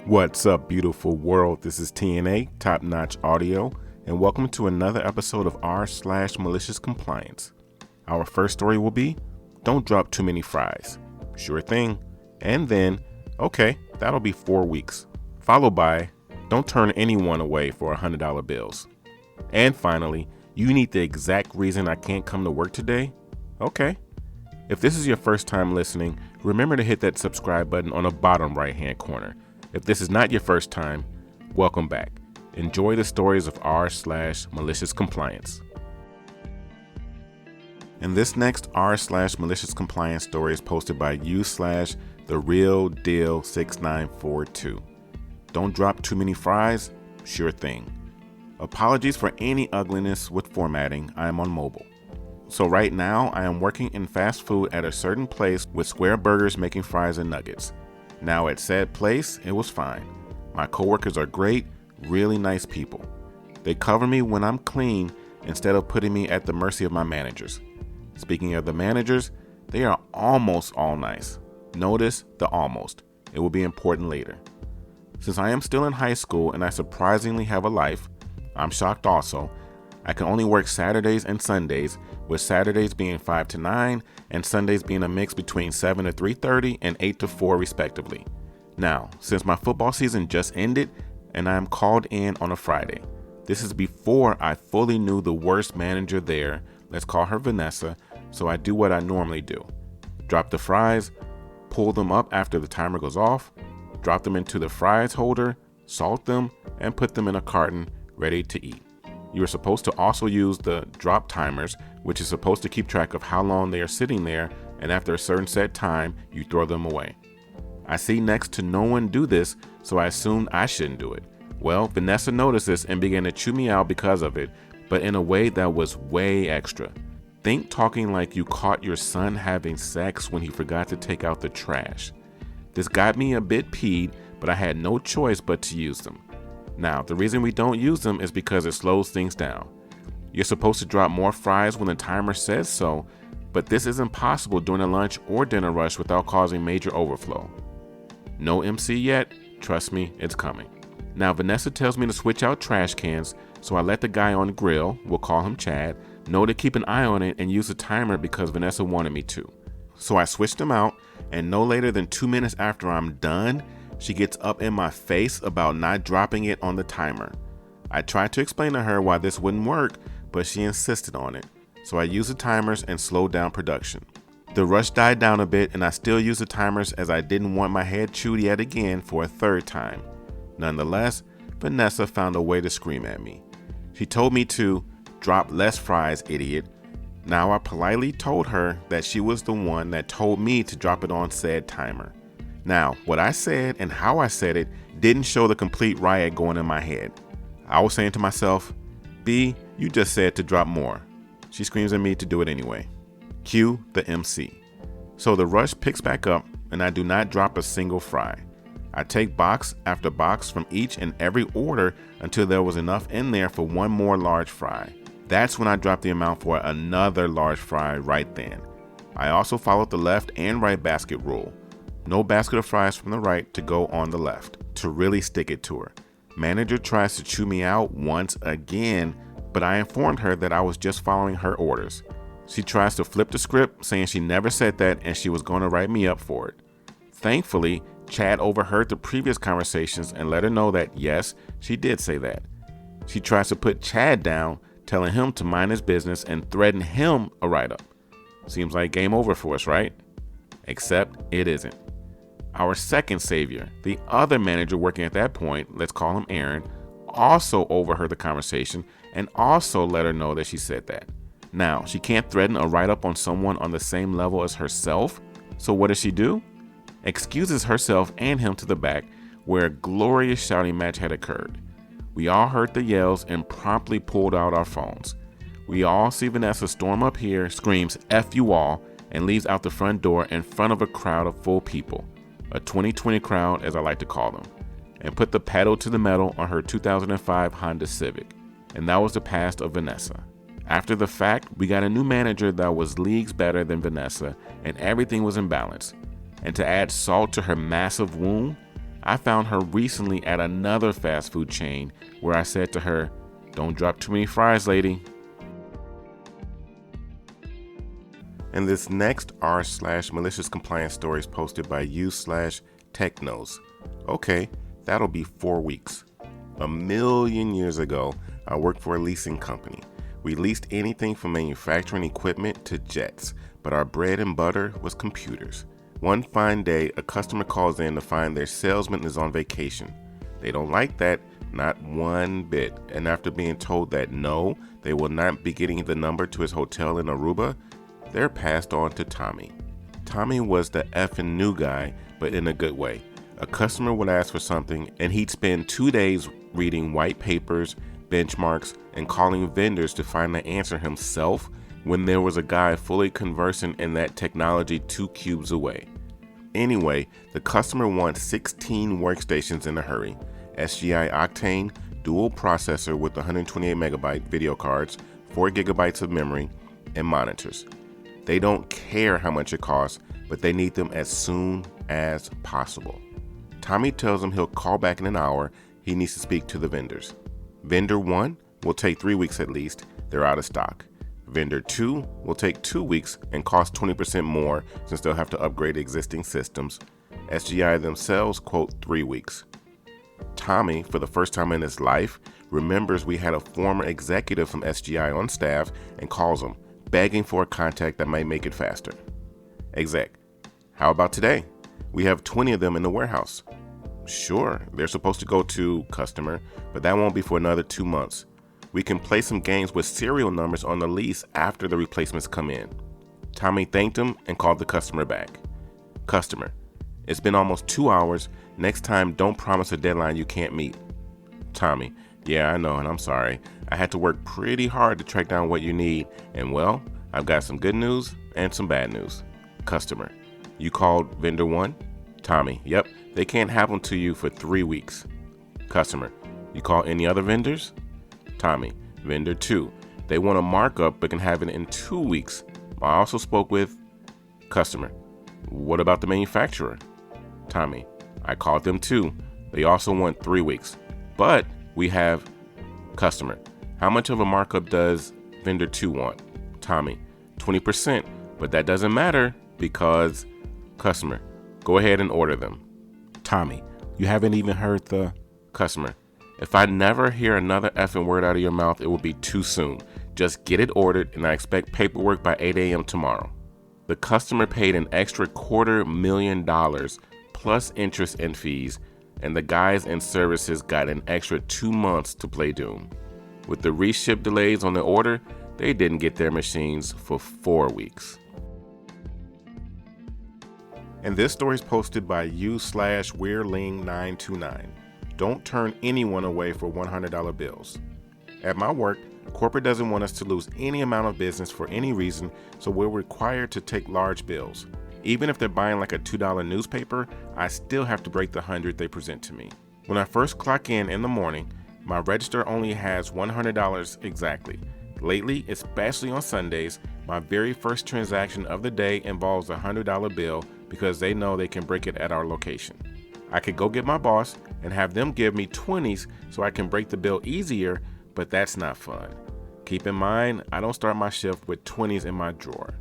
What's up, beautiful world? This is TNA, Top Notch Audio, and welcome to another episode of r/Malicious Compliance. Our first story will be, don't drop too many fries. Sure thing. And then, okay, that'll be 4 weeks. Followed by, don't turn anyone away for $100 bills. And finally, you need the exact reason I can't come to work today? Okay. If this is your first time listening, remember to hit that subscribe button on the bottom right-hand corner. If this is not your first time, welcome back. Enjoy the stories of r/Malicious Compliance. And this next r/Malicious Compliance story is posted by u/TheRealDeal6942. Don't drop too many fries? Sure thing. Apologies for any ugliness with formatting. I am on mobile. So right now, I am working in fast food at a certain place with square burgers making fries and nuggets. Now at said place, it was fine. My coworkers are great, really nice people. They cover me when I'm clean instead of putting me at the mercy of my managers. Speaking of the managers, they are almost all nice. Notice the almost. It will be important later. Since I am still in high school and I surprisingly have a life, I'm shocked also. I can only work Saturdays and Sundays, with Saturdays being 5 to 9 and Sundays being a mix between 7 to 3:30 and 8 to 4 respectively. Now, since my football season just ended and I am called in on a Friday, this is before I fully knew the worst manager there, let's call her Vanessa, so I do what I normally do. Drop the fries, pull them up after the timer goes off, drop them into the fries holder, salt them, and put them in a carton ready to eat. You are supposed to also use the drop timers, which is supposed to keep track of how long they are sitting there, and after a certain set time, you throw them away. I see next to no one do this, so I assumed I shouldn't do it. Well, Vanessa noticed this and began to chew me out because of it, but in a way that was way extra. Think talking like you caught your son having sex when he forgot to take out the trash. This got me a bit peed, but I had no choice but to use them. Now, the reason we don't use them is because it slows things down. You're supposed to drop more fries when the timer says so, but this isn't possible during a lunch or dinner rush without causing major overflow. No MC yet? Trust me, it's coming. Now, Vanessa tells me to switch out trash cans, so I let the guy on grill, we'll call him Chad, know to keep an eye on it and use the timer because Vanessa wanted me to. So I switched them out, and no later than 2 minutes after I'm done, she gets up in my face about not dropping it on the timer. I tried to explain to her why this wouldn't work, but she insisted on it. So I used the timers and slowed down production. The rush died down a bit and I still used the timers as I didn't want my head chewed yet again for a third time. Nonetheless, Vanessa found a way to scream at me. She told me to drop less fries, idiot. Now I politely told her that she was the one that told me to drop it on said timer. Now, what I said and how I said it didn't show the complete riot going in my head. I was saying to myself, B, you just said to drop more. She screams at me to do it anyway. Cue the MC. So the rush picks back up and I do not drop a single fry. I take box after box from each and every order until there was enough in there for one more large fry. That's when I drop the amount for another large fry right then. I also followed the left and right basket rule. No basket of fries from the right to go on the left, to really stick it to her. Manager tries to chew me out once again, but I informed her that I was just following her orders. She tries to flip the script, saying she never said that and she was going to write me up for it. Thankfully, Chad overheard the previous conversations and let her know that yes, she did say that. She tries to put Chad down, telling him to mind his business and threaten him a write-up. Seems like game over for us, right? Except it isn't. Our second savior, the other manager working at that point, let's call him Aaron, also overheard the conversation and also let her know that she said that. Now, she can't threaten a write-up on someone on the same level as herself, so what does she do? Excuses herself and him to the back, where a glorious shouting match had occurred. We all heard the yells and promptly pulled out our phones. We all see Vanessa storm up here, screams "F you all," and leaves out the front door in front of a crowd of full people. A 2020 crowd, as I like to call them, and put the pedal to the metal on her 2005 Honda Civic. And that was the past of Vanessa. After the fact, we got a new manager that was leagues better than Vanessa, and everything was in balance. And to add salt to her massive wound, I found her recently at another fast food chain where I said to her, "Don't drop too many fries, lady." And this next r/malicious compliance story is posted by you/technos. Okay, that'll be 4 weeks. A million years ago, I worked for a leasing company. We leased anything from manufacturing equipment to jets, but our bread and butter was computers. One fine day, a customer calls in to find their salesman is on vacation. They don't like that, not one bit, and after being told that no, they will not be getting the number to his hotel in Aruba, they're passed on to Tommy. Tommy was the effing new guy, but in a good way. A customer would ask for something, and he'd spend 2 days reading white papers, benchmarks, and calling vendors to find the answer himself when there was a guy fully conversant in that technology 2 cubes away. Anyway, the customer wants 16 workstations in a hurry, SGI Octane, dual processor with 128 megabyte video cards, 4 gigabytes of memory, and monitors. They don't care how much it costs, but they need them as soon as possible. Tommy tells him he'll call back in an hour. He needs to speak to the vendors. Vendor 1 will take 3 weeks at least. They're out of stock. Vendor 2 will take 2 weeks and cost 20% more since they'll have to upgrade existing systems. SGI themselves quote 3 weeks. Tommy, for the first time in his life, remembers we had a former executive from SGI on staff and calls him, begging for a contact that might make it faster. Exec, how about today? We have 20 of them in the warehouse. Sure, they're supposed to go to customer, but that won't be for another 2 months. We can play some games with serial numbers on the lease after the replacements come in. Tommy thanked him and called the customer back. Customer, it's been almost 2 hours. Next time, don't promise a deadline you can't meet. Tommy, yeah, I know, and I'm sorry. I had to work pretty hard to track down what you need, and well, I've got some good news and some bad news. Customer, you called vendor 1? Tommy, yep, they can't have them to you for 3 weeks. Customer, you call any other vendors? Tommy, vendor 2, they want a markup but can have it in 2 weeks. I also spoke with customer. What about the manufacturer? Tommy, I called them too. They also want 3 weeks. But we have customer. How much of a markup does vendor 2 want? Tommy, 20%, but that doesn't matter because customer, go ahead and order them. Tommy, you haven't even heard the customer. If I never hear another effing word out of your mouth, it will be too soon. Just get it ordered and I expect paperwork by 8 a.m. tomorrow. The customer paid an extra $250,000 plus interest and fees, and the guys and services got an extra 2 months to play Doom. With the reship delays on the order, they didn't get their machines for 4 weeks. And this story is posted by you/Weirling929. Don't turn anyone away for $100 bills. At my work, corporate doesn't want us to lose any amount of business for any reason, so we're required to take large bills. Even if they're buying like a $2 newspaper, I still have to break the 100 they present to me. When I first clock in the morning, my register only has $100 exactly. Lately, especially on Sundays, my very first transaction of the day involves a $100 bill because they know they can break it at our location. I could go get my boss and have them give me 20s so I can break the bill easier, but that's not fun. Keep in mind, I don't start my shift with 20s in my drawer.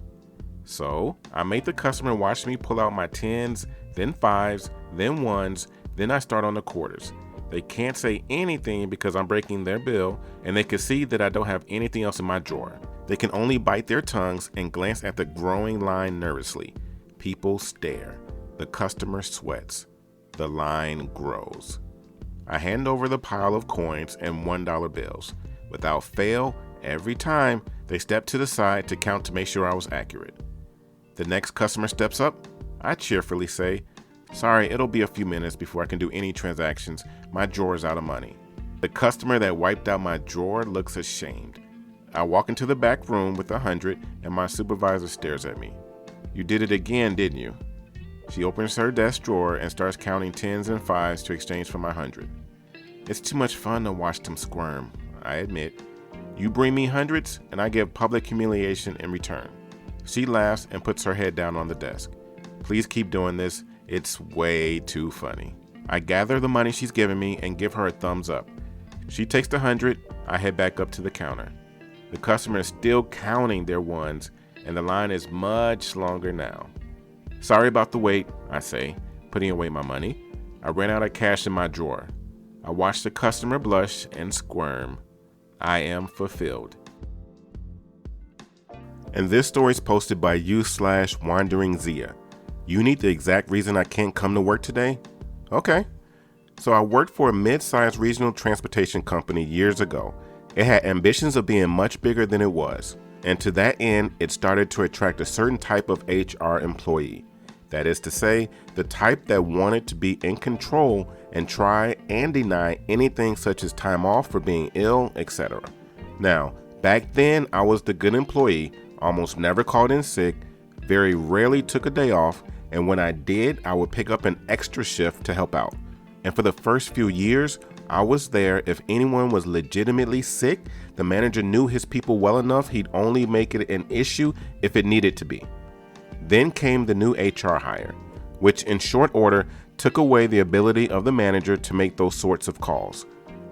So I make the customer watch me pull out my 10s, then 5s, then 1s, then I start on the quarters. They can't say anything because I'm breaking their bill, and they can see that I don't have anything else in my drawer. They can only bite their tongues and glance at the growing line nervously. People stare. The customer sweats. The line grows. I hand over the pile of coins and $1 bills. Without fail, every time, they step to the side to count to make sure I was accurate. The next customer steps up. I cheerfully say, "Sorry, it'll be a few minutes before I can do any transactions. My drawer's out of money." The customer that wiped out my drawer looks ashamed. I walk into the back room with 100 and my supervisor stares at me. "You did it again, didn't you?" She opens her desk drawer and starts counting 10s and 5s to exchange for my 100. It's too much fun to watch them squirm, I admit. You bring me hundreds and I give public humiliation in return. She laughs and puts her head down on the desk. Please keep doing this. It's way too funny. I gather the money she's giving me and give her a thumbs up. She takes the 100, I head back up to the counter. The customer is still counting their ones, and the line is much longer now. Sorry about the wait, I say, putting away my money. I ran out of cash in my drawer. I watch the customer blush and squirm. I am fulfilled. And this story is posted by you/WanderingZia. You need the exact reason I can't come to work today? Okay. So I worked for a mid-sized regional transportation company years ago. It had ambitions of being much bigger than it was. And to that end, it started to attract a certain type of HR employee. That is to say, the type that wanted to be in control and try and deny anything such as time off for being ill, etc. Now, back then, I was the good employee, almost never called in sick, very rarely took a day off, and when I did, I would pick up an extra shift to help out. And for the first few years, I was there. If anyone was legitimately sick, the manager knew his people well enough he'd only make it an issue if it needed to be. Then came the new HR hire, which in short order took away the ability of the manager to make those sorts of calls.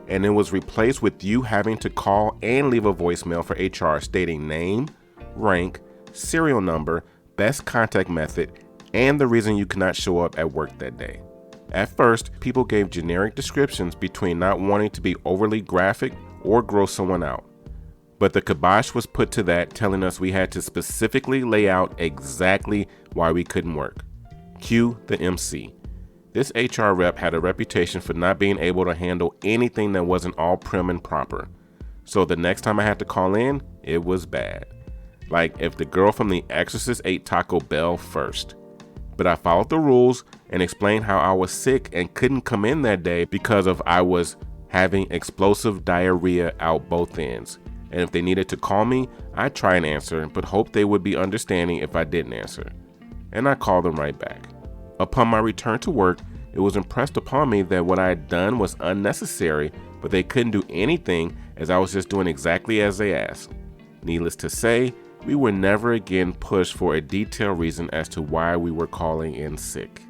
And it was replaced with you having to call and leave a voicemail for HR stating name, rank, serial number, best contact method, and the reason you could not show up at work that day. At first, people gave generic descriptions between not wanting to be overly graphic or gross someone out. But the kibosh was put to that, telling us we had to specifically lay out exactly why we couldn't work. Cue the MC. This HR rep had a reputation for not being able to handle anything that wasn't all prim and proper. So the next time I had to call in, it was bad. Like if the girl from The Exorcist ate Taco Bell first. But I followed the rules and explained how I was sick and couldn't come in that day because of I was having explosive diarrhea out both ends. And if they needed to call me, I'd try and answer, but hope they would be understanding if I didn't answer. And I called them right back. Upon my return to work, it was impressed upon me that what I had done was unnecessary, but they couldn't do anything as I was just doing exactly as they asked. Needless to say, we were never again pushed for a detailed reason as to why we were calling in sick.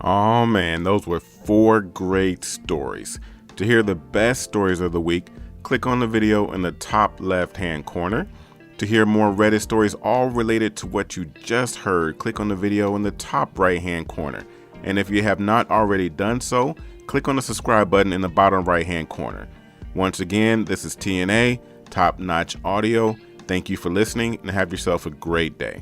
Oh man, those were 4 great stories. To hear the best stories of the week, click on the video in the top left-hand corner. To hear more Reddit stories all related to what you just heard, click on the video in the top right-hand corner. And if you have not already done so, click on the subscribe button in the bottom right-hand corner. Once again, this is TNA, Top Notch Audio. Thank you for listening and have yourself a great day.